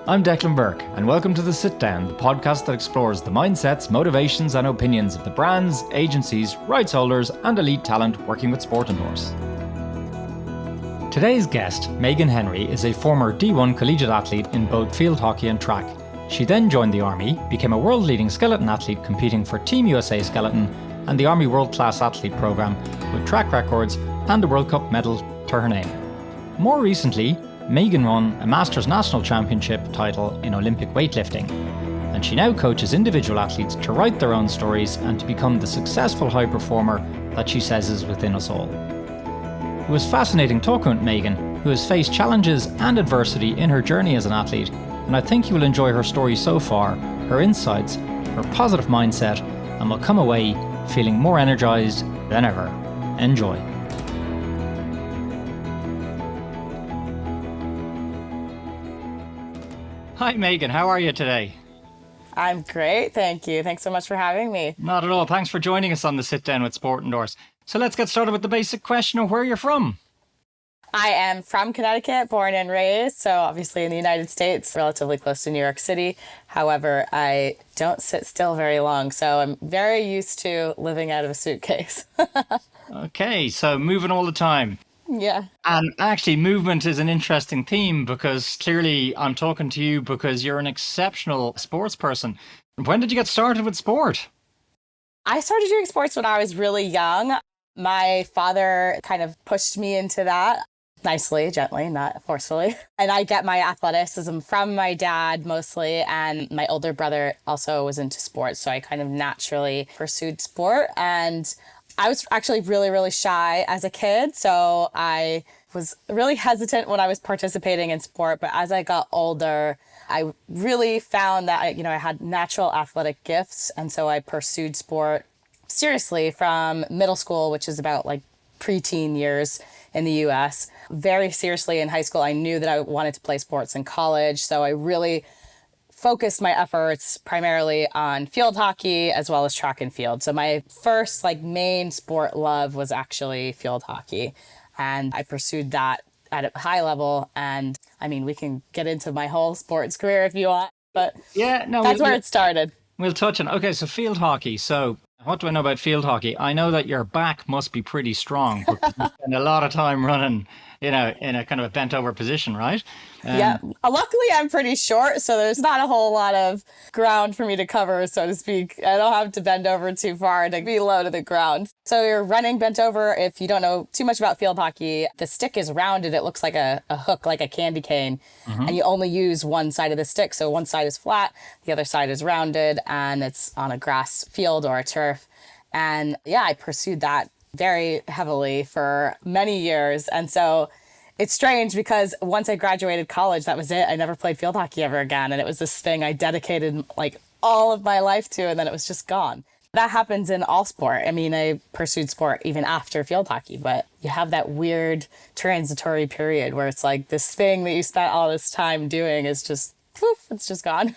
I'm Declan Burke, and welcome to the Sitdown, the podcast that explores the mindsets, motivations, and opinions of the brands, agencies, rights holders, and elite talent working with Sport Endorse. Today's guest, Megan Henry, is a former D1 collegiate athlete in both field hockey and track. She then joined the Army, became a world-leading skeleton athlete competing for Team USA Skeleton and the Army World Class Athlete Programme with track records and a World Cup medal to her name. More recently, Megan won a Masters National Championship title in Olympic Weightlifting, and she now coaches individual athletes to write their own stories and to become the successful high performer that she says is within us all. It was fascinating talking with Megan, who has faced challenges and adversity in her journey as an athlete, and I think you will enjoy her story so far, her insights, her positive mindset, and will come away feeling more energized than ever. Enjoy. Hi Megan, how are you today? I'm great, thank you. Thanks so much for having me. Not at all. Thanks for joining us on the Sit Down with Sport Endorse. So let's get started with the basic question of where you're from. I am from Connecticut, born and raised, so obviously in the United States, relatively close to New York City. However, I don't sit still very long, so I'm very used to living out of a suitcase. Okay, so moving all the time. Yeah. And actually, movement is an interesting theme because clearly I'm talking to you because you're an exceptional sports person. When did you get started with sport? I started doing sports when I was really young. My father kind of pushed me into that nicely, gently, not forcefully. And I get my athleticism from my dad mostly, and my older brother also was into sports. So I kind of naturally pursued sport. And I was actually really, really shy as a kid. So I was really hesitant when I was participating in sport. But as I got older, I really found that I had natural athletic gifts. And so I pursued sport seriously from middle school, which is about like preteen years in the US. Very seriously in high school, I knew that I wanted to play sports in college. So I really focused my efforts primarily on field hockey as well as track and field. So my first main sport love was actually field hockey. And I pursued that at a high level. And I mean, we can get into my whole sports career if you want, but that's where it started. We'll touch on. Okay, so field hockey. So what do I know about field hockey? I know that your back must be pretty strong because you spend a lot of time running, in a kind of a bent over position, right? Yeah. Luckily, I'm pretty short, so there's not a whole lot of ground for me to cover, so to speak. I don't have to bend over too far to be low to the ground. So you're running bent over. If you don't know too much about field hockey, the stick is rounded. It looks like a hook, like a candy cane, and you only use one side of the stick. So one side is flat, the other side is rounded, and it's on a grass field or a turf. And yeah, I pursued that very heavily for many years. And so it's strange because once I graduated college, that was it. I never played field hockey ever again. And it was this thing I dedicated all of my life to, and then it was just gone. That happens in all sport. I mean, I pursued sport even after field hockey, but you have that weird transitory period where it's like this thing that you spent all this time doing is just, poof, it's just gone.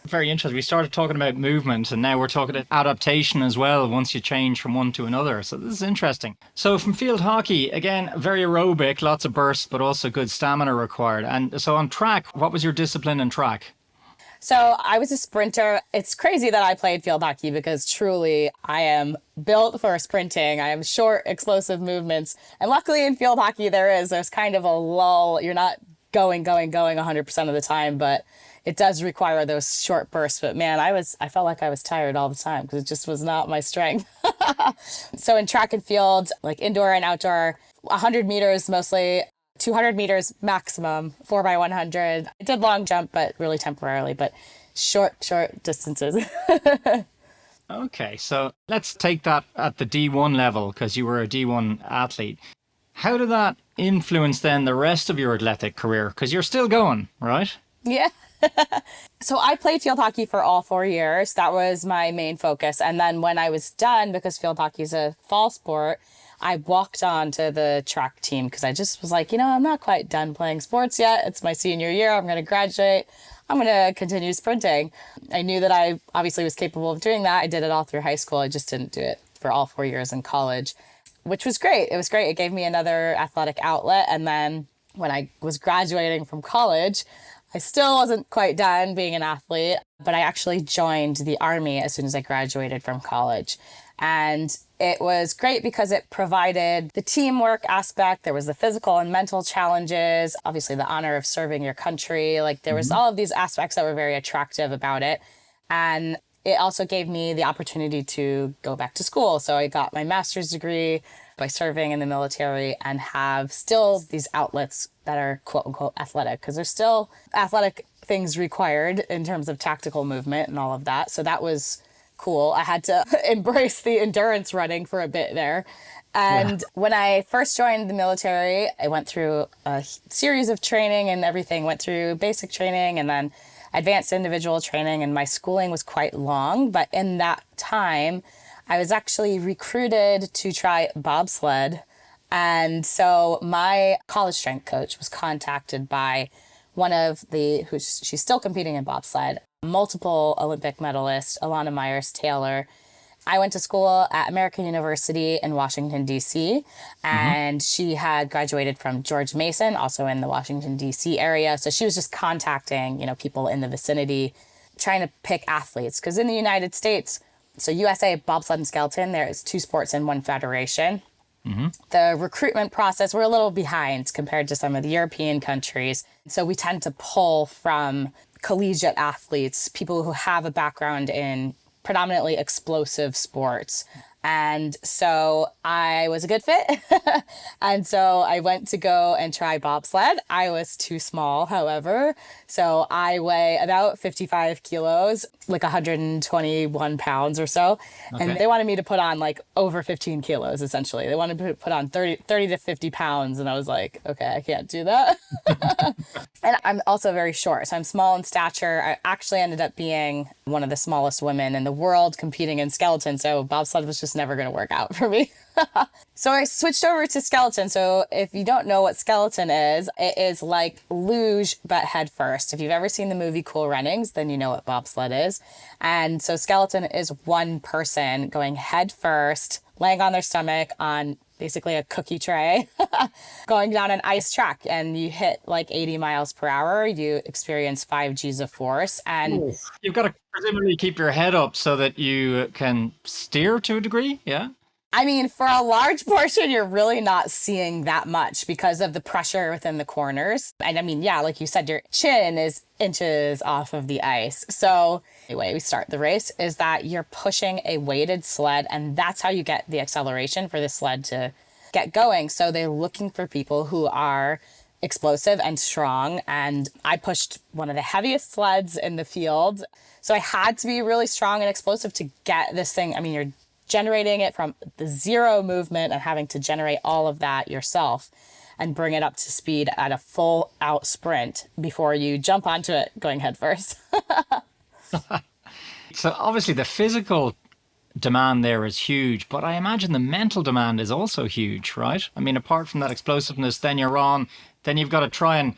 Very interesting. We started talking about movement and now we're talking about adaptation as well once you change from one to another. So this is interesting. So from field hockey, again, very aerobic, lots of bursts, but also good stamina required. And so on track, what was your discipline in track? So I was a sprinter. It's crazy that I played field hockey because truly I am built for sprinting. I am short, explosive movements. And luckily in field hockey, there's kind of a lull. You're not going 100% of the time, but it does require those short bursts. But man, I felt like I was tired all the time because it just was not my strength. So in track and field, like indoor and outdoor, 100 meters mostly, 200 meters maximum, 4x100. I did long jump, but really temporarily, but short distances. Okay, so let's take that at the D1 level because you were a D1 athlete. How did that influence then the rest of your athletic career? Because you're still going, right? Yeah. So I played field hockey for all 4 years. That was my main focus. And then when I was done, because field hockey is a fall sport, I walked on to the track team because I just was like, I'm not quite done playing sports yet. It's my senior year. I'm going to graduate. I'm going to continue sprinting. I knew that I obviously was capable of doing that. I did it all through high school. I just didn't do it for all 4 years in college, which was great. It was great. It gave me another athletic outlet. And then when I was graduating from college, I still wasn't quite done being an athlete, but I actually joined the Army as soon as I graduated from college. And it was great because it provided the teamwork aspect. There was the physical and mental challenges, obviously the honor of serving your country. Like there was all of these aspects that were very attractive about it. And it also gave me the opportunity to go back to school. So I got my master's degree by serving in the military and have still these outlets that are quote unquote athletic, because there's still athletic things required in terms of tactical movement and all of that. So that was cool. I had to embrace the endurance running for a bit there. And when I first joined the military, I went through a series of training and everything, went through basic training and then advanced individual training, and my schooling was quite long. But in that time, I was actually recruited to try bobsled. And so my college strength coach was contacted by one of she's still competing in bobsled, multiple Olympic medalist, Alana Myers-Taylor. I went to school at American University in Washington, D.C., and she had graduated from George Mason, also in the Washington, D.C. area. So she was just contacting, people in the vicinity, trying to pick athletes. Because in the United States, so USA, bobsled and skeleton, there's two sports in one federation. The recruitment process, we're a little behind compared to some of the European countries. So we tend to pull from collegiate athletes, people who have a background in predominantly explosive sports. And so I was a good fit. And so I went to go and try bobsled. I was too small, however. So I weigh about 55 kilos, like 121 pounds or so. Okay. And they wanted me to put on like over 15 kilos, essentially. They wanted to put on 30 to 50 pounds. And I was like, okay, I can't do that. And I'm also very short. So I'm small in stature. I actually ended up being one of the smallest women in the world competing in skeleton. So bobsled was just never going to work out for me. So I switched over to skeleton. So if you don't know what skeleton is, it is like luge, but head first. If you've ever seen the movie Cool Runnings, then you know what bobsled is. And so skeleton is one person going head first, laying on their stomach on basically a cookie tray, going down an ice track, and you hit like 80 miles per hour. You experience 5 Gs of force. And you've got to presumably keep your head up so that you can steer to a degree. Yeah. I mean, for a large portion, you're really not seeing that much because of the pressure within the corners. And I mean, yeah, like you said, your chin is inches off of the ice. So the way we start the race is that you're pushing a weighted sled, and that's how you get the acceleration for the sled to get going. So they're looking for people who are explosive and strong. And I pushed one of the heaviest sleds in the field. So I had to be really strong and explosive to get this thing. I mean, you're generating it from the zero movement and having to generate all of that yourself and bring it up to speed at a full out sprint before you jump onto it going headfirst. So obviously the physical demand there is huge, but I imagine the mental demand is also huge, right? I mean, apart from that explosiveness, then you've got to try and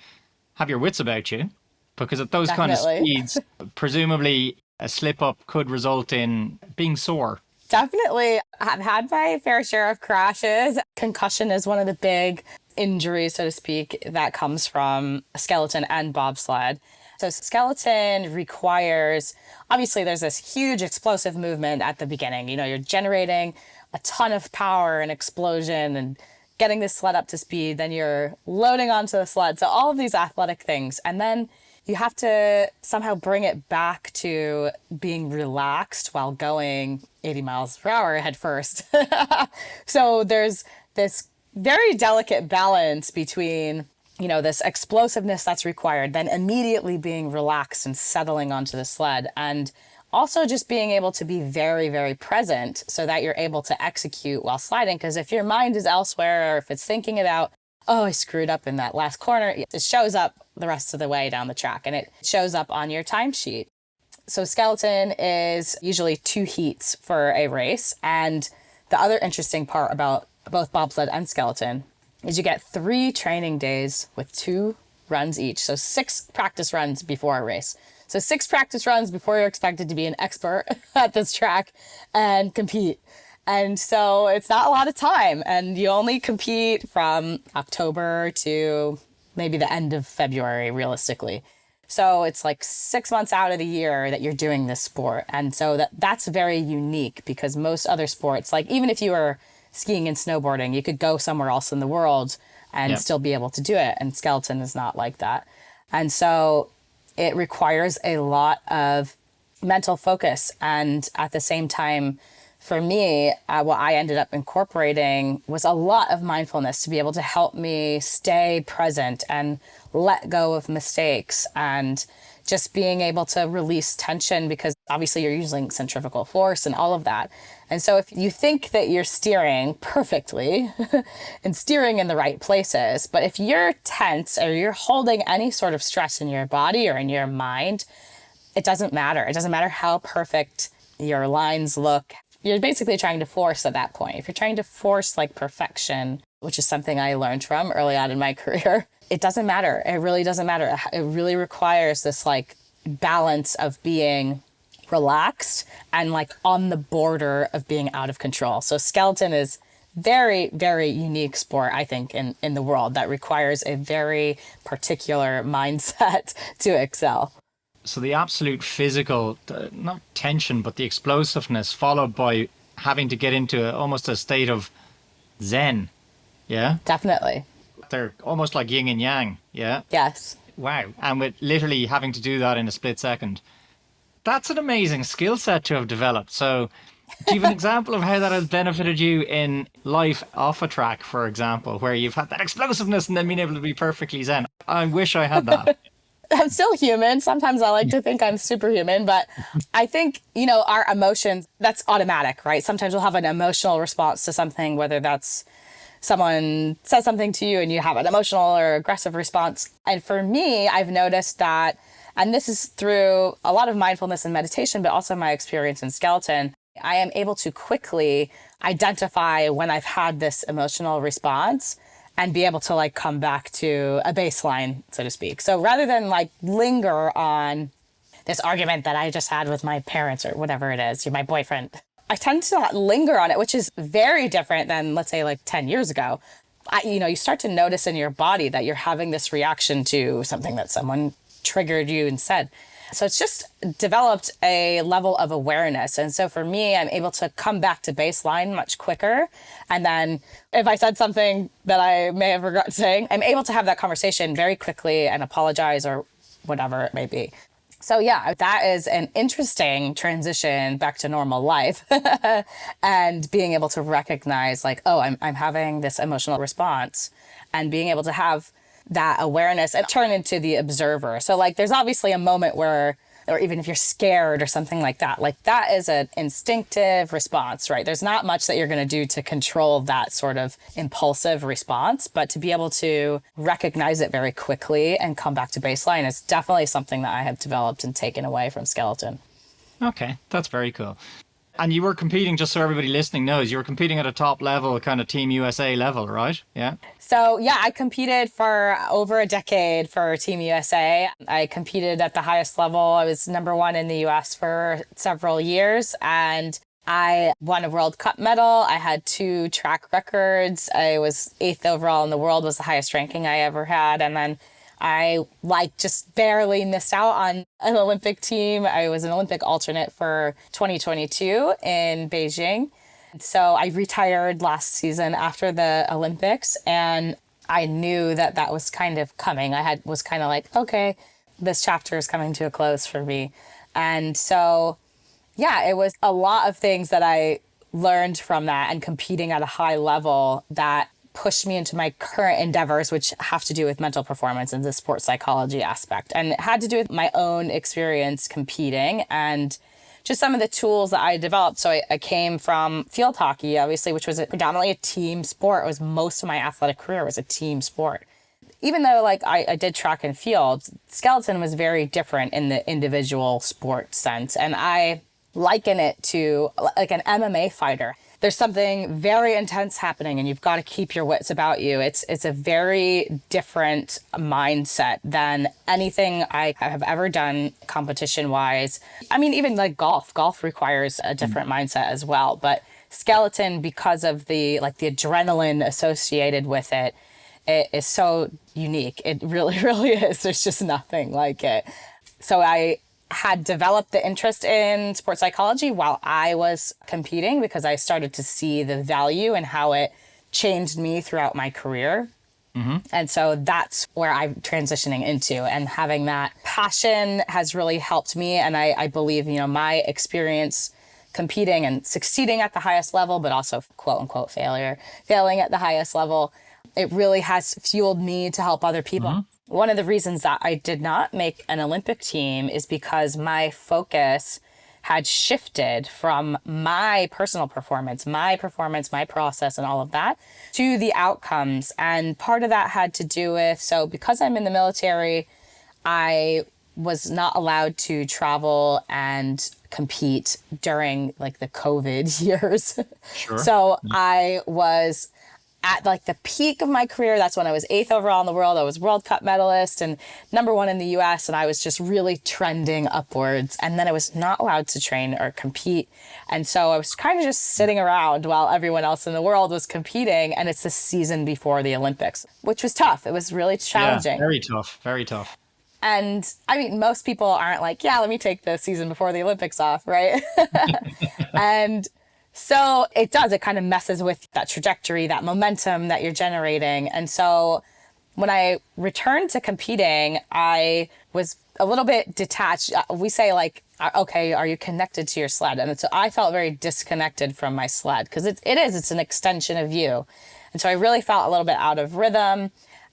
have your wits about you, because at those kind of speeds, presumably a slip up could result in being sore. Definitely. I've had my fair share of crashes. Concussion is one of the big injuries, so to speak, that comes from skeleton and bobsled. So skeleton requires, obviously there's this huge explosive movement at the beginning. You're generating a ton of power and explosion and getting the sled up to speed. Then you're loading onto the sled. So all of these athletic things. And then you have to somehow bring it back to being relaxed while going 80 miles per hour head first. So there's this very delicate balance between, this explosiveness that's required, then immediately being relaxed and settling onto the sled. And also just being able to be very, very present so that you're able to execute while sliding. Because if your mind is elsewhere, or if it's thinking about, oh, I screwed up in that last corner, it shows up the rest of the way down the track, and it shows up on your timesheet. So skeleton is usually 2 heats for a race. And the other interesting part about both bobsled and skeleton is you get 3 training days with 2 runs each. So 6 practice runs before a race. So 6 practice runs before you're expected to be an expert at this track and compete. And so it's not a lot of time, and you only compete from October to maybe the end of February, realistically. So it's like 6 months out of the year that you're doing this sport. And so that's very unique because most other sports, like even if you were skiing and snowboarding, you could go somewhere else in the world and still be able to do it. And skeleton is not like that. And so it requires a lot of mental focus. And at the same time, for me, what I ended up incorporating was a lot of mindfulness to be able to help me stay present and let go of mistakes and just being able to release tension, because obviously you're using centrifugal force and all of that. And so if you think that you're steering perfectly and steering in the right places, but if you're tense or you're holding any sort of stress in your body or in your mind, it doesn't matter. It doesn't matter how perfect your lines look. You're basically trying to force at that point. If you're trying to force like perfection, which is something I learned from early on in my career, it doesn't matter. It really doesn't matter. It really requires this like balance of being relaxed and like on the border of being out of control. So skeleton is very, very unique sport, I think, in the world that requires a very particular mindset to excel. So the absolute physical, not tension, but the explosiveness followed by having to get into almost a state of zen. Yeah? Definitely. They're almost like yin and yang. Yeah? Yes. Wow. And with literally having to do that in a split second. That's an amazing skill set to have developed. So do you have an example of how that has benefited you in life off a track, for example, where you've had that explosiveness and then being able to be perfectly zen? I wish I had that. I'm still human. Sometimes I like to think I'm superhuman, but I think, our emotions, that's automatic, right? Sometimes we'll have an emotional response to something, whether that's someone says something to you and you have an emotional or aggressive response. And for me, I've noticed that, and this is through a lot of mindfulness and meditation, but also my experience in skeleton, I am able to quickly identify when I've had this emotional response and be able to like come back to a baseline, so to speak. So rather than like linger on this argument that I just had with my parents or whatever it is, my boyfriend, I tend to not linger on it, which is very different than, let's say, like 10 years ago. You start to notice in your body that you're having this reaction to something that someone triggered you and said. So it's just developed a level of awareness. And so for me, I'm able to come back to baseline much quicker. And then if I said something that I may have regret saying, I'm able to have that conversation very quickly and apologize or whatever it may be. So yeah, that is an interesting transition back to normal life and being able to recognize like, oh, I'm having this emotional response and being able to have that awareness and turn into the observer. So like there's obviously a moment where, or even if you're scared or something like that is an instinctive response, right? There's not much that you're going to do to control that sort of impulsive response, but to be able to recognize it very quickly and come back to baseline is definitely something that I have developed and taken away from skeleton. Okay, that's very cool. And you were competing, just so everybody listening knows, you were competing at a top level, kind of Team USA level, right? Yeah. So yeah, I competed for over a decade for Team USA. I competed at the highest level. I was number one in the US for several years, and I won a World Cup medal. I had 2 track records. I was 8th overall in the world, was the highest ranking I ever had. And then I just barely missed out on an Olympic team. I was an Olympic alternate for 2022 in Beijing. So I retired last season after the Olympics, and I knew that was kind of coming. Was kind of like, okay, this chapter is coming to a close for me. And so, yeah, it was a lot of things that I learned from that and competing at a high level that pushed me into my current endeavors, which have to do with mental performance and the sports psychology aspect. And it had to do with my own experience competing and just some of the tools that I developed. So I came from field hockey, obviously, which was predominantly a team sport. It was most of my athletic career was a team sport. Even though I did track and field, skeleton was very different in the individual sport sense. And I liken it to like an MMA fighter. There's something very intense happening and you've got to keep your wits about you. It's a very different mindset than anything I have ever done competition-wise. I mean, even like golf. Golf requires a different mindset as well. But skeleton, because of the adrenaline associated with it, it is so unique. It really, really is. There's just nothing like it. So I had developed the interest in sports psychology while I was competing because I started to see the value and how it changed me throughout my career. And so that's where I'm transitioning into, and having that passion has really helped me. And I believe, my experience competing and succeeding at the highest level, but also quote unquote failing at the highest level, it really has fueled me to help other people. One of the reasons that I did not make an Olympic team is because my focus had shifted from my personal performance, my process and all of that, to the outcomes. And part of that had to do with, so because I'm in the military, I was not allowed to travel and compete during like the COVID years. Sure. So I was at like the peak of my career. That's when I was 8th overall in the world. I was World Cup medalist and number 1 in the US. And I was just really trending upwards. And then I was not allowed to train or compete. And so I was kind of just sitting around while everyone else in the world was competing. And it's the season before the Olympics, which was tough. It was really challenging. Yeah, very tough, very tough. And I mean, most people aren't like, yeah, let me take the season before the Olympics off, right? And so it does, it kind of messes with that trajectory, that momentum that you're generating. And so when I returned to competing, I was a little bit detached. We say like, okay, are you connected to your sled? And so I felt very disconnected from my sled because it's an extension of you. And so I really felt a little bit out of rhythm.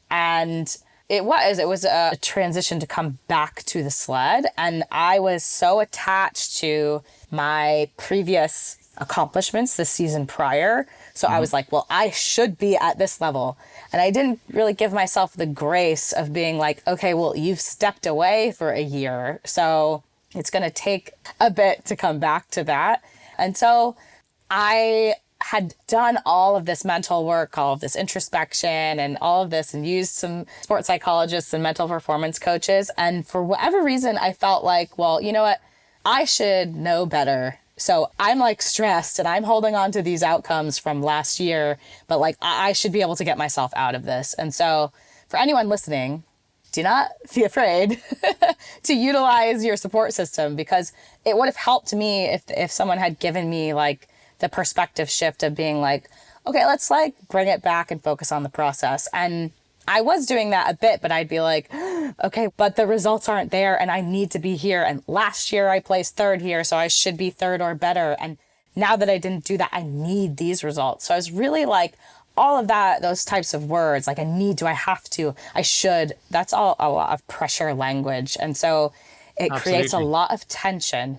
And it was a transition to come back to the sled. And I was so attached to my previous accomplishments the season prior. So I was like, well, I should be at this level. And I didn't really give myself the grace of being like, okay, well, you've stepped away for a year, so it's going to take a bit to come back to that. And so I had done all of this mental work, all of this introspection and all of this, and used some sports psychologists and mental performance coaches. And for whatever reason, I felt like, well, you know what? I should know better. So I'm like stressed and I'm holding on to these outcomes from last year, but like I should be able to get myself out of this. And so for anyone listening, do not be afraid to utilize your support system, because it would have helped me if someone had given me like the perspective shift of being like, okay, let's like bring it back and focus on the process. And I was doing that a bit, but I'd be like, okay, but the results aren't there and I need to be here. And last year I placed 3rd here, so I should be 3rd or better. And now that I didn't do that, I need these results. So I was really like, all of that, those types of words, like I need to, I have to, I should, that's all a lot of pressure language. And so it creates a lot of tension.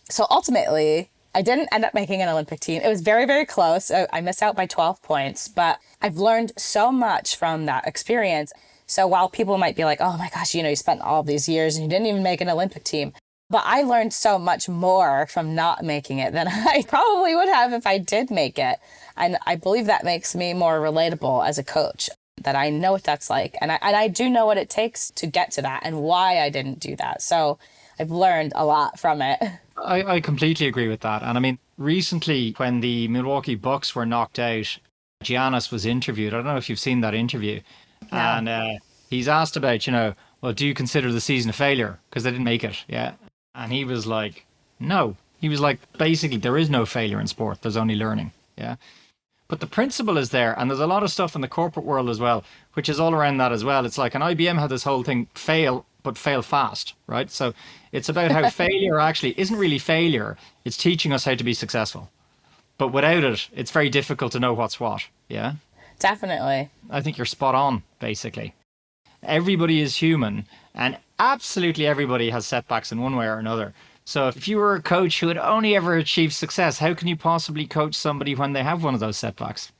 So ultimately, I didn't end up making an Olympic team. It was very, very close. I missed out by 12 points, but I've learned so much from that experience. So while people might be like, oh my gosh, you spent all these years and you didn't even make an Olympic team. But I learned so much more from not making it than I probably would have if I did make it. And I believe that makes me more relatable as a coach, that I know what that's like. And I do know what it takes to get to that and why I didn't do that. So I've learned a lot from it. I completely agree with that. And I mean, recently when the Milwaukee Bucks were knocked out, Giannis was interviewed. I don't know if you've seen that interview. No. And he's asked about, well, do you consider the season a failure? Because they didn't make it. Yeah. And he was like, no. He was like, basically, there is no failure in sport. There's only learning. Yeah. But the principle is there. And there's a lot of stuff in the corporate world as well, which is all around that as well. It's like an IBM had this whole thing, fail, but fail fast, right? So it's about how failure actually isn't really failure. It's teaching us how to be successful. But without it, it's very difficult to know what's what. Yeah. Definitely. I think you're spot on, basically. Everybody is human and absolutely everybody has setbacks in one way or another. So if you were a coach who had only ever achieved success, how can you possibly coach somebody when they have one of those setbacks?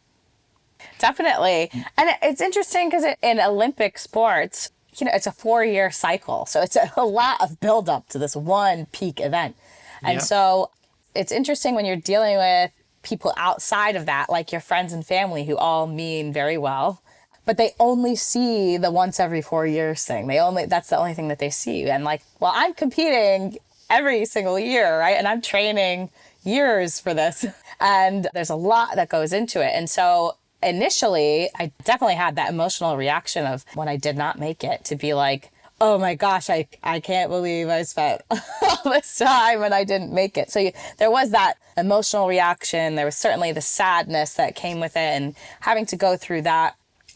Definitely. And it's interesting because in Olympic sports, it's a 4-year cycle. So it's a lot of buildup to this one peak event. And so it's interesting when you're dealing with people outside of that, like your friends and family who all mean very well, but they only see the once every 4 years thing. That's the only thing that they see. And like, well, I'm competing every single year, right? And I'm training years for this. And there's a lot that goes into it. And so initially, I definitely had that emotional reaction of when I did not make it to be like, oh my gosh, I can't believe I spent all this time and I didn't make it. So there was that emotional reaction. There was certainly the sadness that came with it, and having to go through that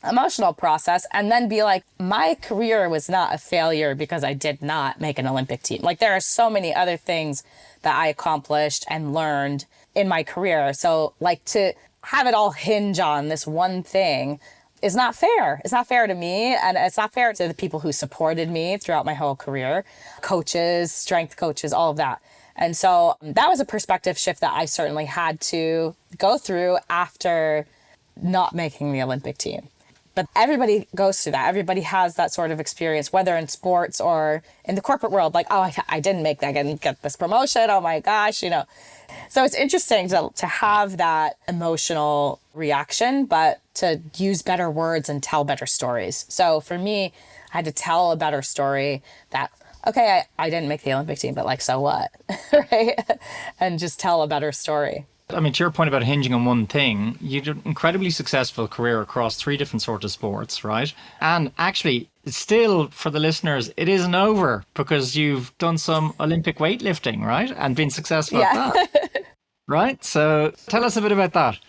emotional process and then be like, my career was not a failure because I did not make an Olympic team. Like, there are so many other things that I accomplished and learned in my career. So like, to have it all hinge on this one thing is not fair. It's not fair to me, and it's not fair to the people who supported me throughout my whole career, coaches, strength coaches, all of that. And so that was a perspective shift that I certainly had to go through after not making the Olympic team. But everybody goes through that. Everybody has that sort of experience, whether in sports or in the corporate world, like, oh, I didn't make that, I didn't get this promotion. Oh my gosh, you know. So it's interesting to have that emotional reaction, but to use better words and tell better stories. So for me, I had to tell a better story that, okay, I didn't make the Olympic team, but like, so what, right? And just tell a better story. I mean, to your point about hinging on one thing, you did an incredibly successful career across 3 different sorts of sports, right? And actually, still, for the listeners, it isn't over because you've done some Olympic weightlifting, right? And been successful at that, right? So tell us a bit about that.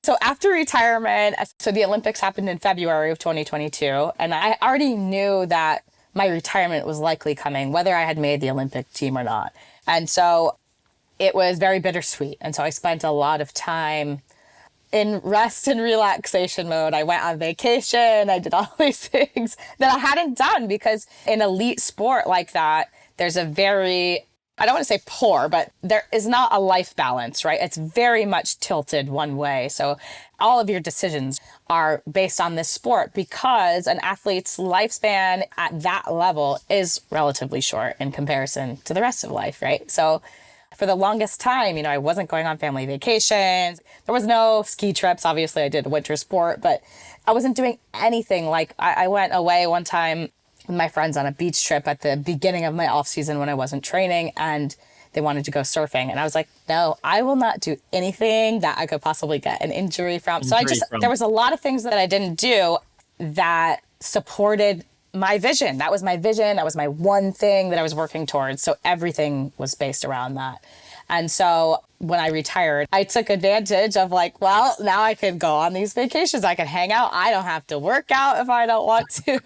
So after retirement, so the Olympics happened in February of 2022, and I already knew that my retirement was likely coming, whether I had made the Olympic team or not. And so it was very bittersweet. And so I spent a lot of time in rest and relaxation mode. I went on vacation. I did all these things that I hadn't done, because in elite sport like that, there's a very, I don't want to say poor, but there is not a life balance, right? It's very much tilted one way. So all of your decisions are based on this sport, because an athlete's lifespan at that level is relatively short in comparison to the rest of life, right? So for the longest time, you know, I wasn't going on family vacations. There was no ski trips. Obviously, I did winter sport, but I wasn't doing anything. Like, I went away one time with my friends on a beach trip at the beginning of my off season when I wasn't training, and they wanted to go surfing. And I was like, no, I will not do anything that I could possibly get an injury from. So there was a lot of things that I didn't do that supported my vision. That was my vision. That was my one thing that I was working towards. So everything was based around that. And so when I retired, I took advantage of like, well, now I can go on these vacations. I can hang out. I don't have to work out if I don't want to.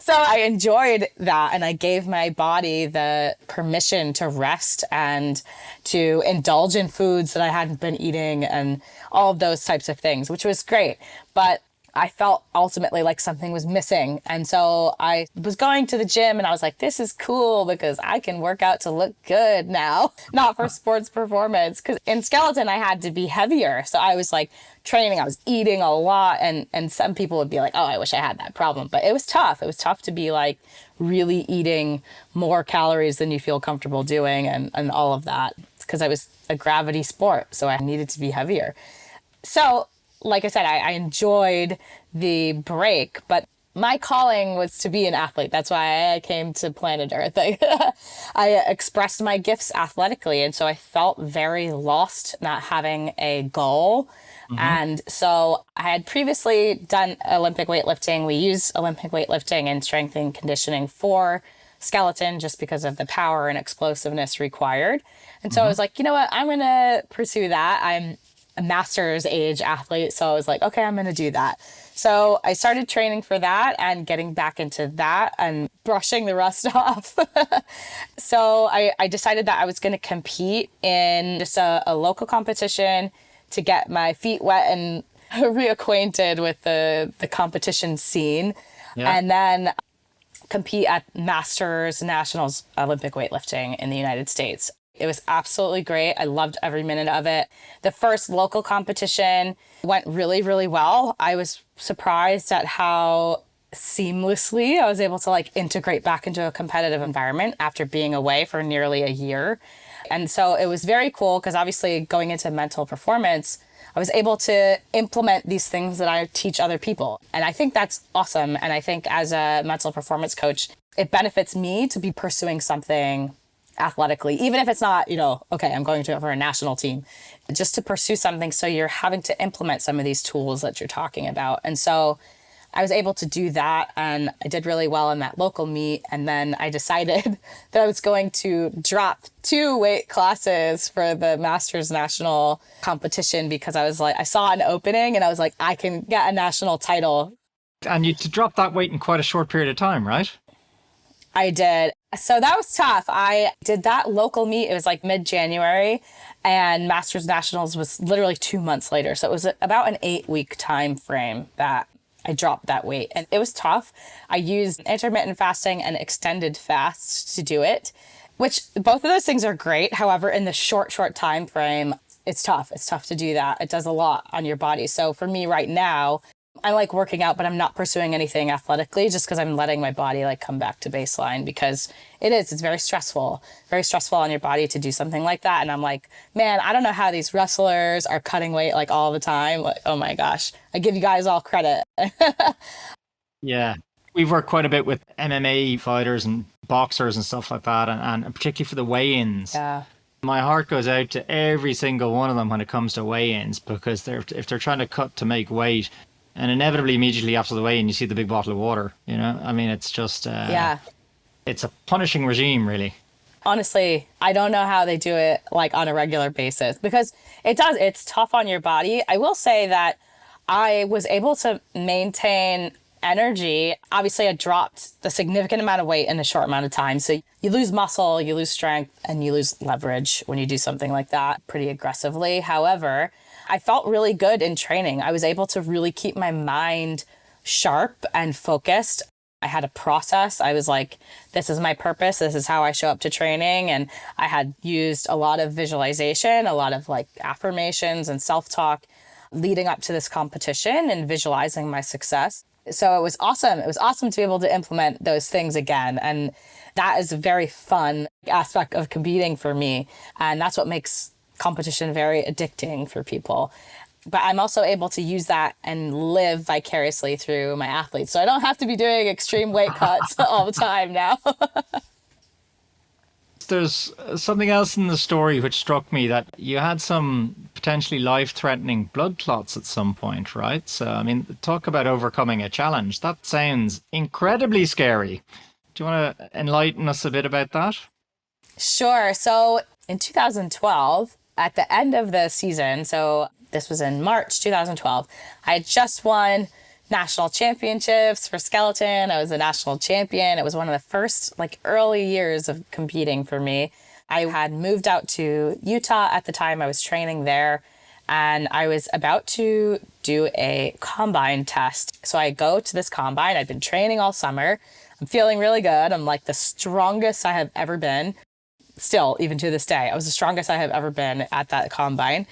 So I enjoyed that. And I gave my body the permission to rest and to indulge in foods that I hadn't been eating and all of those types of things, which was great. But I felt ultimately like something was missing. And so I was going to the gym and I was like, this is cool because I can work out to look good now, not for sports performance. Because in skeleton, I had to be heavier. So I was like training, I was eating a lot. And some people would be like, oh, I wish I had that problem. But it was tough. It was tough to be like really eating more calories than you feel comfortable doing and all of that. Because I was a gravity sport. So I needed to be heavier. So like I said, I enjoyed the break, but my calling was to be an athlete. That's why I came to planet Earth. I expressed my gifts athletically, and so I felt very lost not having a goal. Mm-hmm. And so I had previously done Olympic weightlifting. We use Olympic weightlifting and strength and conditioning for skeleton just because of the power and explosiveness required. And so I was like, you know what, I'm going to pursue that. I'm a master's age athlete. So I was like, okay, I'm going to do that. So I started training for that and getting back into that and brushing the rust off. So I decided that I was going to compete in just a local competition to get my feet wet and reacquainted with the competition scene. Yeah. And then compete at Masters, Nationals, Olympic weightlifting in the United States. It was absolutely great. I loved every minute of it. The first local competition went really, really well. I was surprised at how seamlessly I was able to like integrate back into a competitive environment after being away for nearly a year. And so it was very cool because obviously going into mental performance, I was able to implement these things that I teach other people. And I think that's awesome. And I think as a mental performance coach, it benefits me to be pursuing something athletically, even if it's not, okay, I'm going to for a national team, just to pursue something. So you're having to implement some of these tools that you're talking about. And so I was able to do that, and I did really well in that local meet. And then I decided that I was going to drop 2 weight classes for the Masters National competition because I was like, I saw an opening and I was like, I can get a national title. And you to drop that weight in quite a short period of time, right? I did. So that was tough. I did that local meet. It was like mid-January, and Masters Nationals was literally 2 months later. So it was about an 8-week time frame that I dropped that weight. And it was tough. I used intermittent fasting and extended fasts to do it, which both of those things are great. However, in the short time frame, it's tough. It's tough to do that. It does a lot on your body. So for me right now, I like working out, but I'm not pursuing anything athletically just because I'm letting my body like come back to baseline, because it's very stressful on your body to do something like that. And I'm like, man, I don't know how these wrestlers are cutting weight like all the time. Like, oh my gosh, I give you guys all credit. Yeah. We've worked quite a bit with MMA fighters and boxers and stuff like that. And particularly for the weigh-ins. Yeah. My heart goes out to every single one of them when it comes to weigh-ins, because if they're trying to cut to make weight, and inevitably, immediately after the weigh-in, you see the big bottle of water, I mean, it's just, it's a punishing regime, really. Honestly, I don't know how they do it like on a regular basis, because it's tough on your body. I will say that I was able to maintain energy. Obviously, I dropped a significant amount of weight in a short amount of time. So you lose muscle, you lose strength, and you lose leverage when you do something like that pretty aggressively. However, I felt really good in training. I was able to really keep my mind sharp and focused. I had a process. I was like, this is my purpose. This is how I show up to training. And I had used a lot of visualization, a lot of like affirmations and self-talk leading up to this competition and visualizing my success. So it was awesome. It was awesome to be able to implement those things again. And that is a very fun aspect of competing for me. And that's what makes competition very addicting for people. But I'm also able to use that and live vicariously through my athletes. So I don't have to be doing extreme weight cuts all the time now. There's something else in the story which struck me, that you had some potentially life-threatening blood clots at some point, right? So, I mean, talk about overcoming a challenge. That sounds incredibly scary. Do you want to enlighten us a bit about that? Sure. So in 2012, at the end of the season, so this was in March 2012, I had just won national championships for skeleton. I was a national champion. It was one of the first like early years of competing for me. I had moved out to Utah at the time. I was training there, and I was about to do a combine test. So I go to this combine. I'd been training all summer. I'm feeling really good. I'm like the strongest I have ever been. Still, even to this day, I was the strongest I have ever been at that combine.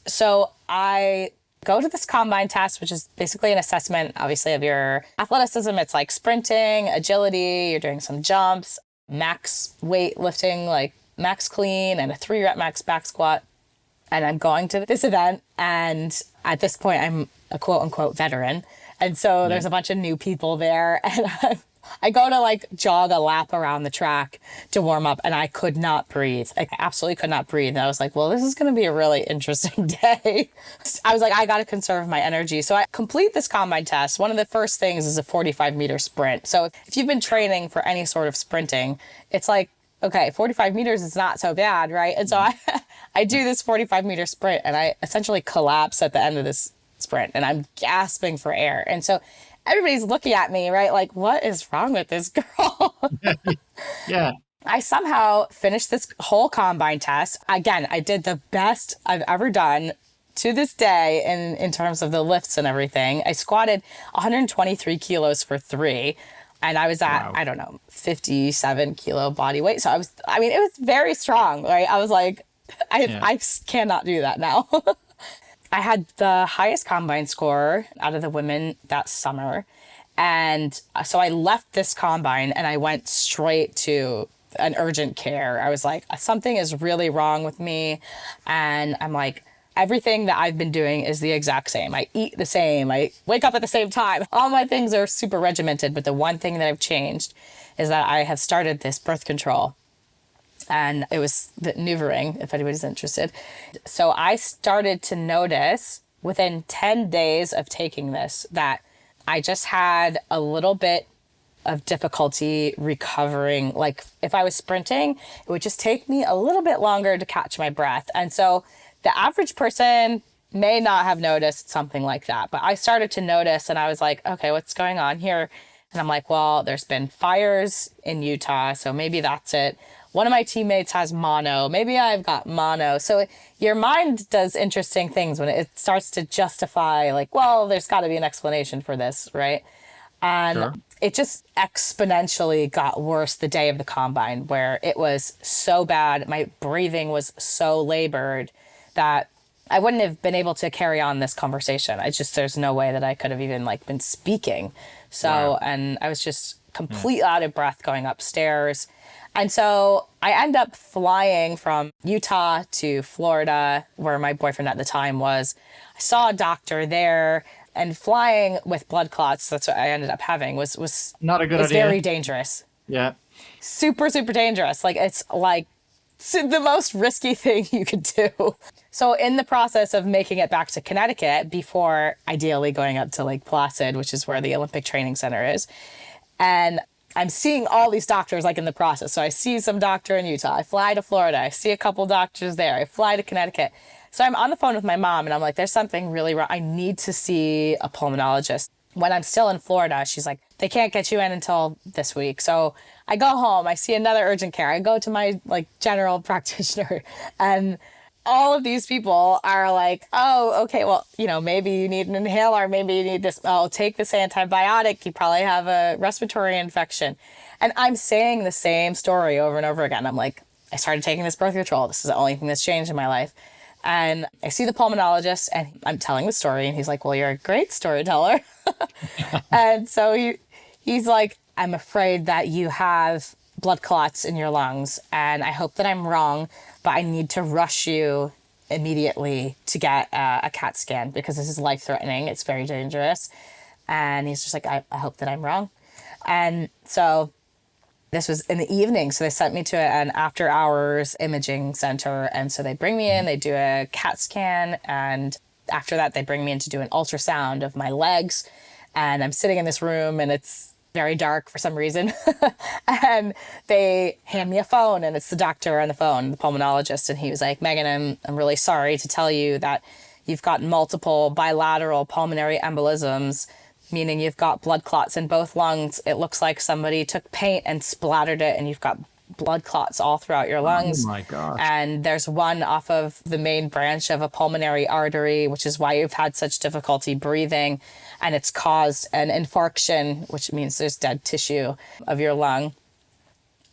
So I go to this combine test, which is basically an assessment, obviously, of your athleticism. It's like sprinting, agility, you're doing some jumps, max weight lifting, like max clean, and a 3-rep max back squat. And I'm going to this event, and at this point, I'm a quote unquote veteran. And so there's a bunch of new people there, and I go to like jog a lap around the track to warm up, and I could not breathe. I absolutely could not breathe. And I was like, well, this is going to be a really interesting day. I was like, I got to conserve my energy. So I complete this combine test. One of the first things is a 45-meter sprint. So if you've been training for any sort of sprinting, it's like, okay, 45 meters is not so bad, right? And so I do this 45-meter sprint, and I essentially collapse at the end of this sprint, and I'm gasping for air. And so everybody's looking at me, right? Like, what is wrong with this girl? Yeah. I somehow finished this whole combine test. Again, I did the best I've ever done to this day in terms of the lifts and everything. I squatted 123 kilos for 3. And I was at, I don't know, 57 kilo body weight. So it was very strong, right? I was like, I cannot do that now. I had the highest combine score out of the women that summer. And so I left this combine and I went straight to an urgent care. I was like, something is really wrong with me. And I'm like, everything that I've been doing is the exact same. I eat the same. I wake up at the same time. All my things are super regimented. But the one thing that I've changed is that I have started this birth control. And it was the NuvaRing, if anybody's interested. So I started to notice within 10 days of taking this that I just had a little bit of difficulty recovering. Like if I was sprinting, it would just take me a little bit longer to catch my breath. And so the average person may not have noticed something like that, but I started to notice, and I was like, okay, what's going on here? And I'm like, well, there's been fires in Utah, so maybe that's it. One of my teammates has mono. Maybe I've got mono. So your mind does interesting things when it starts to justify, like, well, there's got to be an explanation for this, right? And Sure. it just exponentially got worse the day of the combine, where it was so bad. My breathing was so labored that I wouldn't have been able to carry on this conversation. There's no way that I could have even like been speaking. So, Wow. and I was just completely out of breath going upstairs. And so I end up flying from Utah to Florida, where my boyfriend at the time was. I saw a doctor there, and flying with blood clots, that's what I ended up having, was Not a good is idea. very dangerous. Yeah. Super, super dangerous. Like it's the most risky thing you could do. So in the process of making it back to Connecticut before ideally going up to Lake Placid, which is where the Olympic Training Center is, and I'm seeing all these doctors like in the process. So I see some doctor in Utah. I fly to Florida. I see a couple doctors there. I fly to Connecticut. So I'm on the phone with my mom and I'm like, there's something really wrong. I need to see a pulmonologist. When I'm still in Florida, she's like, they can't get you in until this week. So I go home. I see another urgent care. I go to my like general practitioner, and all of these people are like, oh, okay, well, maybe you need an inhaler, maybe you need this, oh, take this antibiotic, you probably have a respiratory infection. And I'm saying the same story over and over again. I'm like, I started taking this birth control. This is the only thing that's changed in my life. And I see the pulmonologist and I'm telling the story, and he's like, well, you're a great storyteller. And so he's like, I'm afraid that you have blood clots in your lungs, and I hope that I'm wrong, but I need to rush you immediately to get a CAT scan because this is life-threatening. It's very dangerous. And he's just like, I hope that I'm wrong. And so this was in the evening. So they sent me to an after-hours imaging center. And so they bring me in, they do a CAT scan, and after that, they bring me in to do an ultrasound of my legs. And I'm sitting in this room, and it's very dark for some reason. And they hand me a phone, and it's the doctor on the phone, the pulmonologist. And he was like, Megan, I'm really sorry to tell you that you've got multiple bilateral pulmonary embolisms, meaning you've got blood clots in both lungs. It looks like somebody took paint and splattered it, and you've got blood clots all throughout your lungs. Oh my gosh. And there's one off of the main branch of a pulmonary artery, which is why you've had such difficulty breathing. And it's caused an infarction, which means there's dead tissue of your lung.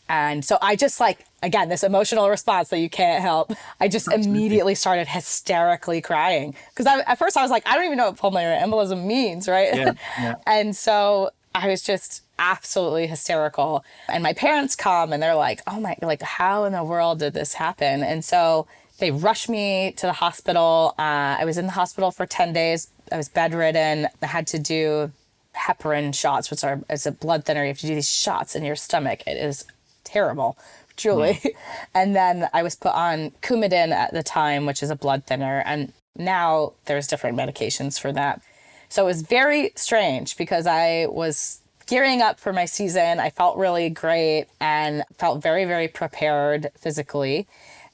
And so I just again, this emotional response that you can't help. I just immediately started hysterically crying. Because at first I was like, I don't even know what pulmonary embolism means, right? Yeah. And so I was just absolutely hysterical. And my parents come and they're like, oh my, how in the world did this happen? And so they rushed me to the hospital. I was in the hospital for 10 days. I was bedridden. I had to do heparin shots, which are as a blood thinner. You have to do these shots in your stomach. It is terrible, truly. And then I was put on Coumadin at the time, which is a blood thinner. And now there's different medications for that. So it was very strange because I was gearing up for my season. I felt really great and felt very, very prepared physically.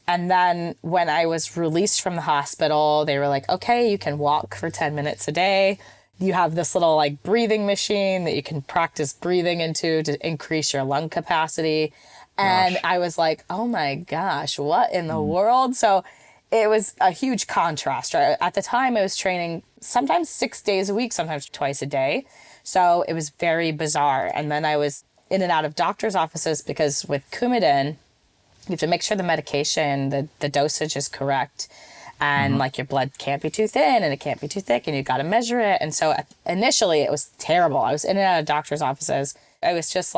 And then when I was released from the hospital, they were like, okay, you can walk for 10 minutes a day. You have this little breathing machine that you can practice breathing into to increase your lung capacity. And I was like, oh my gosh, what in the world? So it was a huge contrast, right? At the time I was training sometimes 6 days a week, sometimes twice a day. So it was very bizarre. And then I was in and out of doctor's offices because with Coumadin, you have to make sure the medication, the dosage is correct. And your blood can't be too thin and it can't be too thick and you got to measure it. And so initially it was terrible. I was in and out of doctor's offices. I was just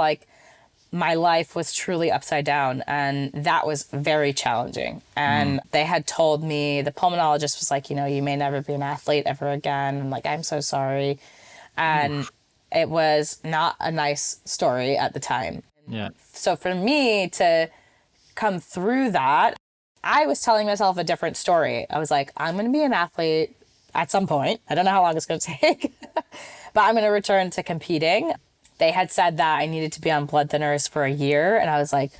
my life was truly upside down, and that was very challenging. And they had told me, the pulmonologist was like, you may never be an athlete ever again. I'm like, I'm so sorry. And it was not a nice story at the time. Yeah. So for me to come through that, I was telling myself a different story. I was like, I'm going to be an athlete at some point. I don't know how long it's going to take, but I'm going to return to competing. They had said that I needed to be on blood thinners for a year. And I was like,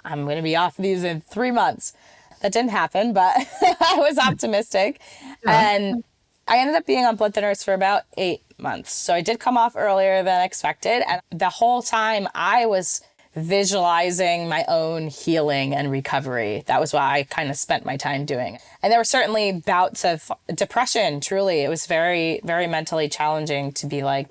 I'm going to be off these in 3 months. That didn't happen, but I was optimistic. Yeah. And I ended up being on blood thinners for about 8 months. So I did come off earlier than expected. And the whole time I was visualizing my own healing and recovery. That was what I kind of spent my time doing. And there were certainly bouts of depression, truly. It was very, very mentally challenging to be like,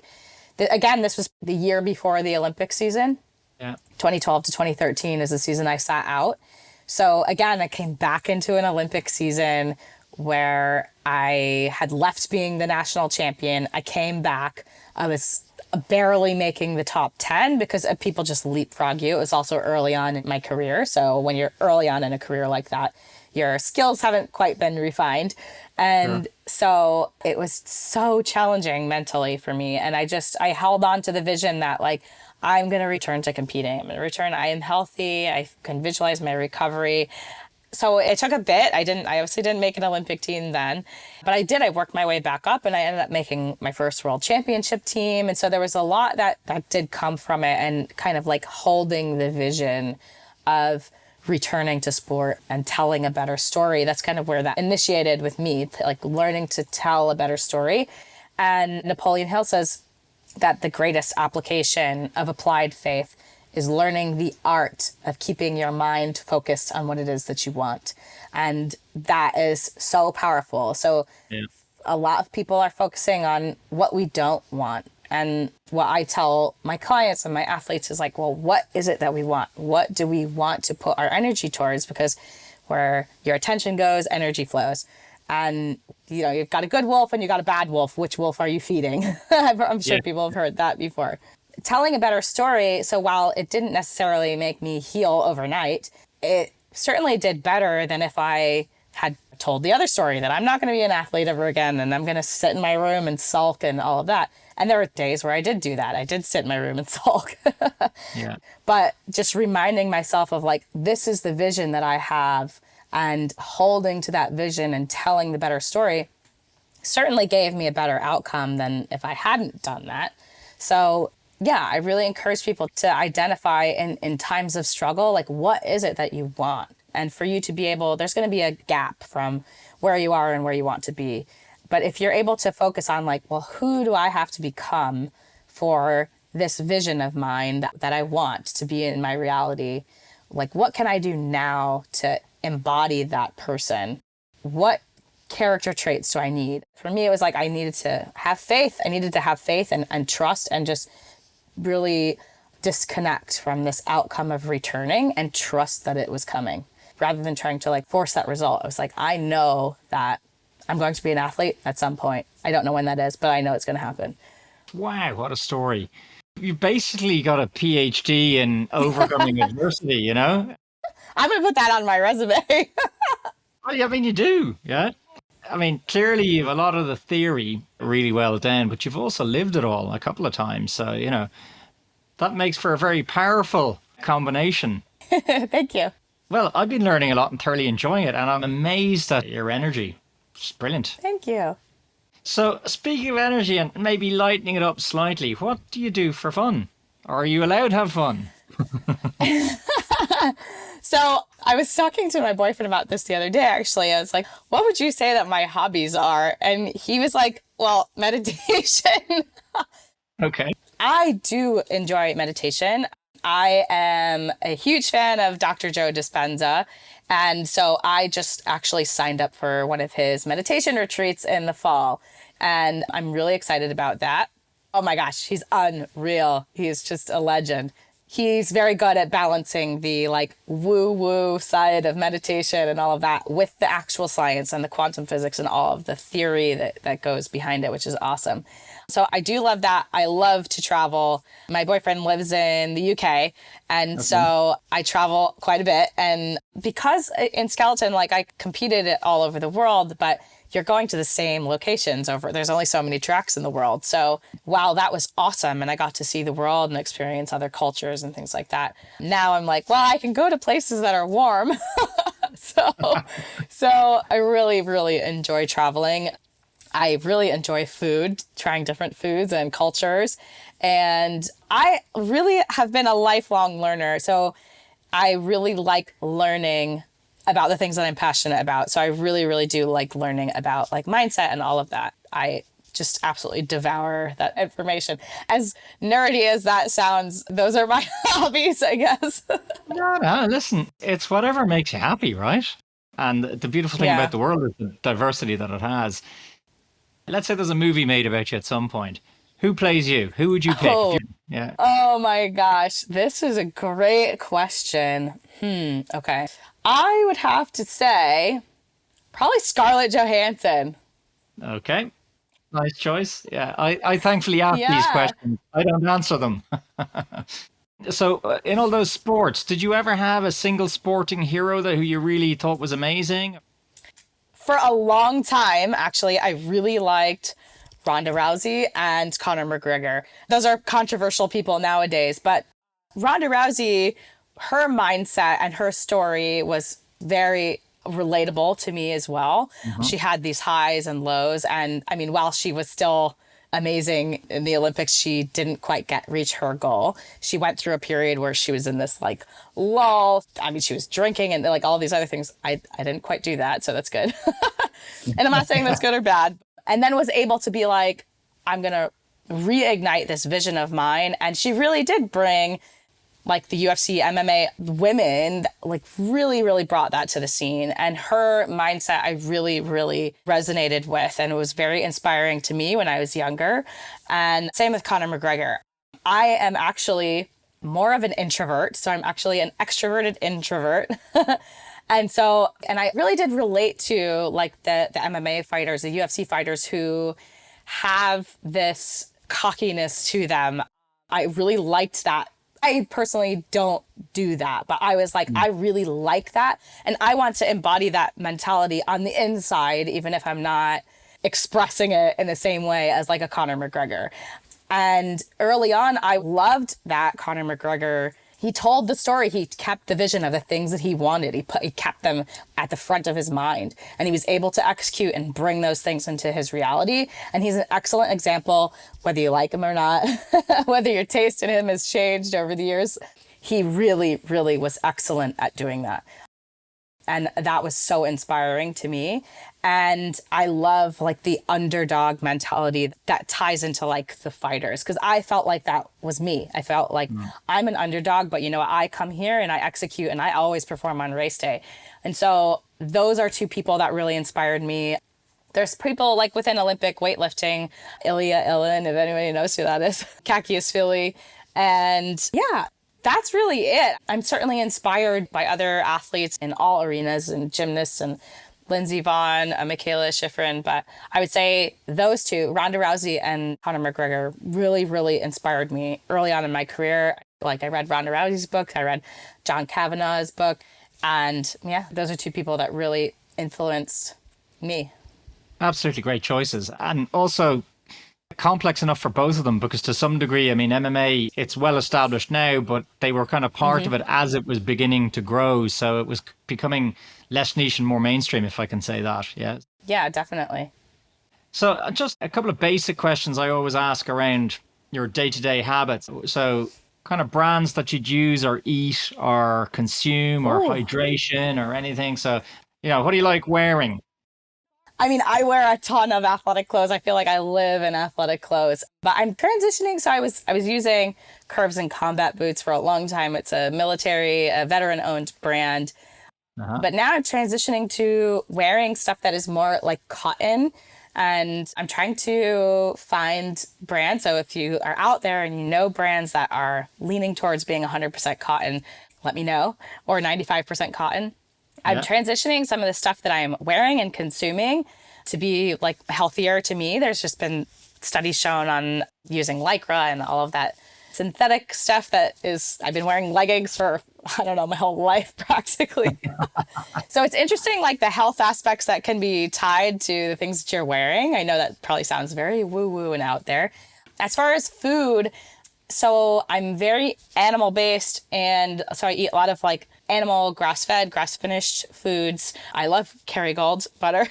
again, this was the year before the Olympic season. Yeah. 2012 to 2013 is the season I sat out. So again, I came back into an Olympic season where I had left being the national champion. I came back. I was barely making the top 10 because people just leapfrog you. It was also early on in my career. So when you're early on in a career like that, your skills haven't quite been refined. And so it was so challenging mentally for me. And I held on to the vision that like, I'm going to return to competing. I'm going to return. I am healthy. I can visualize my recovery. So it took a bit. I obviously didn't make an Olympic team then, but I did. I worked my way back up and I ended up making my first world championship team. And so there was a lot that did come from it, and kind of like holding the vision of returning to sport and telling a better story. That's kind of where that initiated with me, like learning to tell a better story. And Napoleon Hill says that the greatest application of applied faith is learning the art of keeping your mind focused on what it is that you want. And that is so powerful. So a lot of people are focusing on what we don't want. And what I tell my clients and my athletes is like, well, what is it that we want? What do we want to put our energy towards? Because where your attention goes, energy flows. And, you know, you've got a good wolf and you got a bad wolf. Which wolf are you feeding? I'm sure people have heard that before. Telling a better story. So while it didn't necessarily make me heal overnight, it certainly did better than if I had told the other story that I'm not going to be an athlete ever again and I'm going to sit in my room and sulk and all of that. And there were days where I did do that. I did sit in my room and sulk. But just reminding myself of like, this is the vision that I have, and holding to that vision and telling the better story certainly gave me a better outcome than if I hadn't done that. So yeah, I really encourage people to identify in times of struggle, like what is it that you want? And for you to be able, there's going to be a gap from where you are and where you want to be. But if you're able to focus on like, well, who do I have to become for this vision of mine that I want to be in my reality? Like, what can I do now to embody that person? What character traits do I need? For me, it was like I needed to have faith. I needed to have faith and trust, and just really disconnect from this outcome of returning and trust that it was coming, rather than trying to like force that result. I was like, I know that I'm going to be an athlete at some point. I don't know when that is, but I know it's going to happen. Wow, what a story. You basically got a PhD in overcoming adversity, you know? I'm going to put that on my resume. Well, yeah, I mean, you do, yeah? I mean, clearly you have a lot of the theory really well done, but you've also lived it all a couple of times. So, you know, that makes for a very powerful combination. Thank you. Well, I've been learning a lot and thoroughly enjoying it, and I'm amazed at your energy. It's brilliant. Thank you. So, speaking of energy and maybe lightening it up slightly, what do you do for fun? Or are you allowed to have fun? So I was talking to my boyfriend about this the other day, actually. I was like, what would you say that my hobbies are? And he was like, well, meditation. Okay. I do enjoy meditation. I am a huge fan of Dr. Joe Dispenza. And so I just actually signed up for one of his meditation retreats in the fall. And I'm really excited about that. Oh my gosh, he's unreal. He's just a legend. He's very good at balancing the like woo-woo side of meditation and all of that with the actual science and the quantum physics and all of the theory that goes behind it, which is awesome. So I do love that. I love to travel. My boyfriend lives in the UK, and so I travel quite a bit. And because in skeleton, like I competed all over the world, but you're going to the same locations there's only so many tracks in the world. So while that was awesome and I got to see the world and experience other cultures and things like that, now I'm like, well, I can go to places that are warm. So I really, really enjoy traveling. I really enjoy food, trying different foods and cultures. And I really have been a lifelong learner. So I really like learning about the things that I'm passionate about. So I really, really do like learning about like mindset and all of that. I just absolutely devour that information. As nerdy as that sounds, those are my hobbies, I guess. No, listen, it's whatever makes you happy, right? And the beautiful thing about the world is the diversity that it has. Let's say there's a movie made about you at some point. Who plays you? Who would you pick? Yeah. Oh my gosh. This is a great question. Okay. I would have to say probably Scarlett Johansson. Okay. Nice choice. Yeah. I thankfully ask these questions. I don't answer them. So in all those sports, did you ever have a single sporting hero who you really thought was amazing? For a long time, actually, I really liked Ronda Rousey and Conor McGregor. Those are controversial people nowadays, but Ronda Rousey, her mindset and her story was very relatable to me as well. She had these highs and lows. And I mean, while she was still amazing in the Olympics, she didn't quite reach her goal. She went through a period where she was in this like lull. I mean, she was drinking and like all these other things. I didn't quite do that, so that's good. And I'm not saying that's good or bad. And then was able to be like, I'm going to reignite this vision of mine. And she really did bring like the UFC, MMA women, like really, really brought that to the scene. And her mindset, I really, really resonated with. And it was very inspiring to me when I was younger. And same with Conor McGregor. I am actually more of an introvert. So I'm actually an extroverted introvert. And I really did relate to like the MMA fighters, the UFC fighters who have this cockiness to them. I really liked that. I personally don't do that, but I was like, I really like that. And I want to embody that mentality on the inside, even if I'm not expressing it in the same way as like a Conor McGregor. And early on, I loved that Conor McGregor, he told the story. He kept the vision of the things that he wanted. He kept them at the front of his mind, and he was able to execute and bring those things into his reality. And he's an excellent example, whether you like him or not, whether your taste in him has changed over the years. He really, really was excellent at doing that. And that was so inspiring to me. And I love like the underdog mentality that ties into like the fighters, because I felt like that was me. I felt like I'm an underdog, but you know, I come here and I execute and I always perform on race day. And so those are two people that really inspired me. There's people like within Olympic weightlifting, Ilya Ilin, if anybody knows who that is, Kakiasvili. And yeah, that's really it. I'm certainly inspired by other athletes in all arenas and gymnasts and Lindsey Vonn, Michaela Schifrin. But I would say those two, Ronda Rousey and Conor McGregor, really, really inspired me early on in my career. Like I read Ronda Rousey's book, I read John Kavanagh's book. And yeah, those are two people that really influenced me. Absolutely great choices. And also complex enough for both of them, because to some degree, I mean, MMA, it's well established now, but they were kind of part of it as it was beginning to grow. So it was becoming less niche and more mainstream, if I can say that. Yeah. Yeah, definitely. So just a couple of basic questions I always ask around your day-to-day habits. So kind of brands that you'd use or eat or consume or hydration or anything. So, you know, what do you like wearing? I mean, I wear a ton of athletic clothes. I feel like I live in athletic clothes, but I'm transitioning. So I was using Curves and Combat boots for a long time. It's a veteran-owned brand. But now I'm transitioning to wearing stuff that is more like cotton. And I'm trying to find brands. So if you are out there and you know brands that are leaning towards being 100% cotton, let me know. Or 95% cotton. I'm transitioning some of the stuff that I'm wearing and consuming to be like healthier to me. There's just been studies shown on using Lycra and all of that synthetic stuff I've been wearing leggings for, I don't know, my whole life practically. So it's interesting, like the health aspects that can be tied to the things that you're wearing. I know that probably sounds very woo-woo and out there. As far as food, so I'm very animal based, and so I eat a lot of like animal grass-fed, grass-finished foods. I love Kerrygold butter.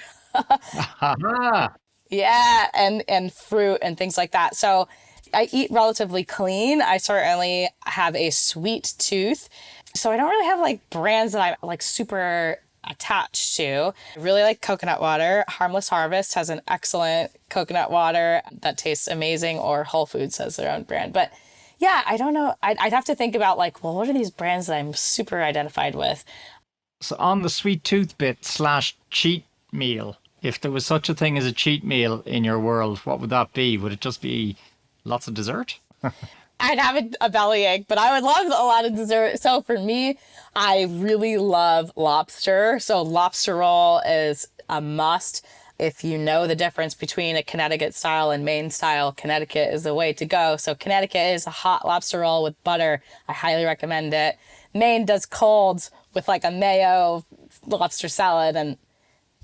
Yeah, and fruit and things like that. So I eat relatively clean. I certainly have a sweet tooth. So I don't really have like brands that I'm like super attached to. I really like coconut water. Harmless Harvest has an excellent coconut water that tastes amazing, or Whole Foods has their own brand. But yeah, I don't know. I'd have to think about like, well, what are these brands that I'm super identified with? So on the sweet tooth bit / cheat meal, if there was such a thing as a cheat meal in your world, what would that be? Would it just be lots of dessert? I'd have a bellyache, but I would love a lot of dessert. So for me, I really love lobster. So lobster roll is a must. If you know the difference between a Connecticut style and Maine style, Connecticut is the way to go. So Connecticut is a hot lobster roll with butter. I highly recommend it. Maine does colds with like a mayo lobster salad, and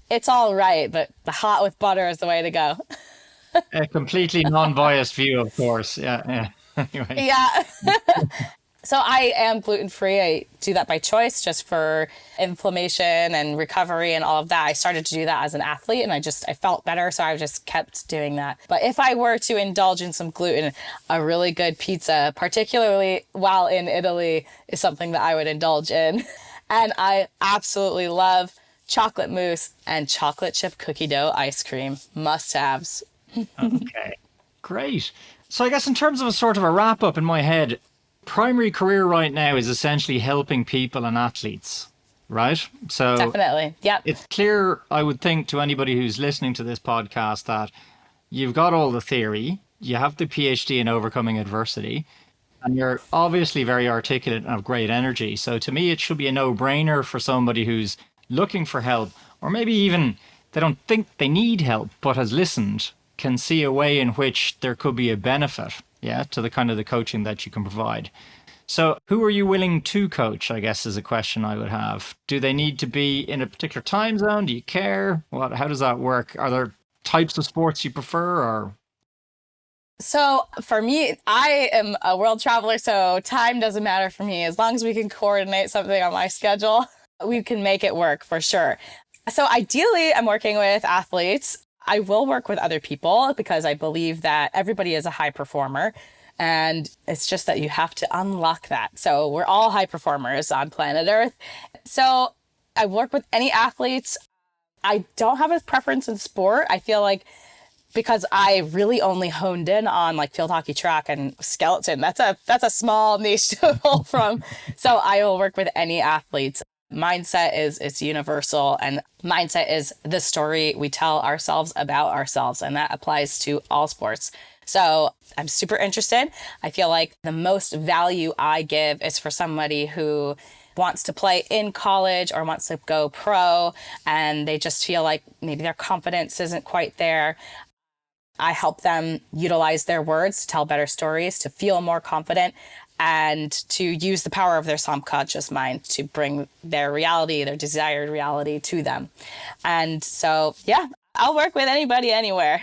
it's all right, but the hot with butter is the way to go. A completely non-biased view, of course. Yeah. Anyway. Yeah. So I am gluten-free. I do that by choice, just for inflammation and recovery and all of that. I started to do that as an athlete, and I felt better, so I just kept doing that. But if I were to indulge in some gluten, a really good pizza, particularly while in Italy, is something that I would indulge in. And I absolutely love chocolate mousse and chocolate chip cookie dough ice cream. Must-haves. Okay, great. So I guess in terms of a sort of a wrap up in my head, primary career right now is essentially helping people and athletes, right? So definitely, yeah. It's clear, I would think, to anybody who's listening to this podcast that you've got all the theory, you have the PhD in overcoming adversity, and you're obviously very articulate and have great energy. So to me, it should be a no-brainer for somebody who's looking for help, or maybe even they don't think they need help, but has listened, can see a way in which there could be a benefit, to the kind of the coaching that you can provide. So who are you willing to coach, I guess, is a question I would have. Do they need to be in a particular time zone? Do you care? How does that work? Are there types of sports you prefer, or? So for me, I am a world traveler, so time doesn't matter for me. As long as we can coordinate something on my schedule, we can make it work for sure. So ideally, I'm working with athletes. I will work with other people because I believe that everybody is a high performer, and it's just that you have to unlock that. So we're all high performers on planet Earth. So I work with any athletes. I don't have a preference in sport. I feel like because I really only honed in on like field hockey, track, and skeleton. That's a small niche to pull from. So I will work with any athletes. Mindset is universal, and mindset is the story we tell ourselves about ourselves, and that applies to all sports. So I'm super interested. I feel like the most value I give is for somebody who wants to play in college or wants to go pro, and they just feel like maybe their confidence isn't quite there. I help them utilize their words to tell better stories, to feel more confident, and to use the power of their subconscious mind to bring their reality, their desired reality to them. And so, yeah, I'll work with anybody, anywhere.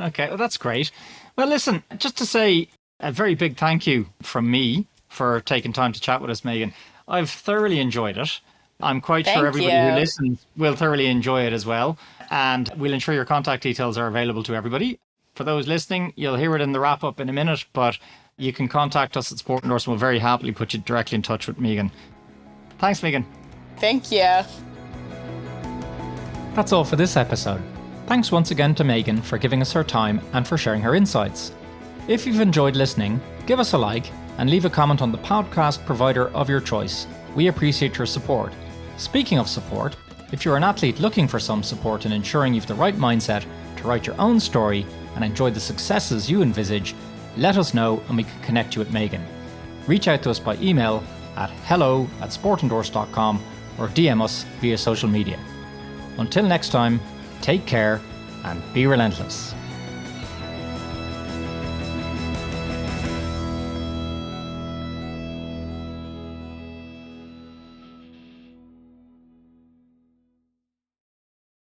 Okay, well, that's great. Well, listen, just to say a very big thank you from me for taking time to chat with us, Megan. I've thoroughly enjoyed it. I'm quite sure everybody who listens will thoroughly enjoy it as well. And we'll ensure your contact details are available to everybody. For those listening, you'll hear it in the wrap up in a minute, but you can contact us at Sport Endorse, and we'll very happily put you directly in touch with Megan. Thanks, Megan. Thank you. That's all for this episode. Thanks once again to Megan for giving us her time and for sharing her insights. If you've enjoyed listening, give us a like and leave a comment on the podcast provider of your choice. We appreciate your support. Speaking of support, if you're an athlete looking for some support in ensuring you've the right mindset to write your own story and enjoy the successes you envisage, let us know and we can connect you with Megan. Reach out to us by email at hello@sportendorse.com or DM us via social media. Until next time, take care and be relentless.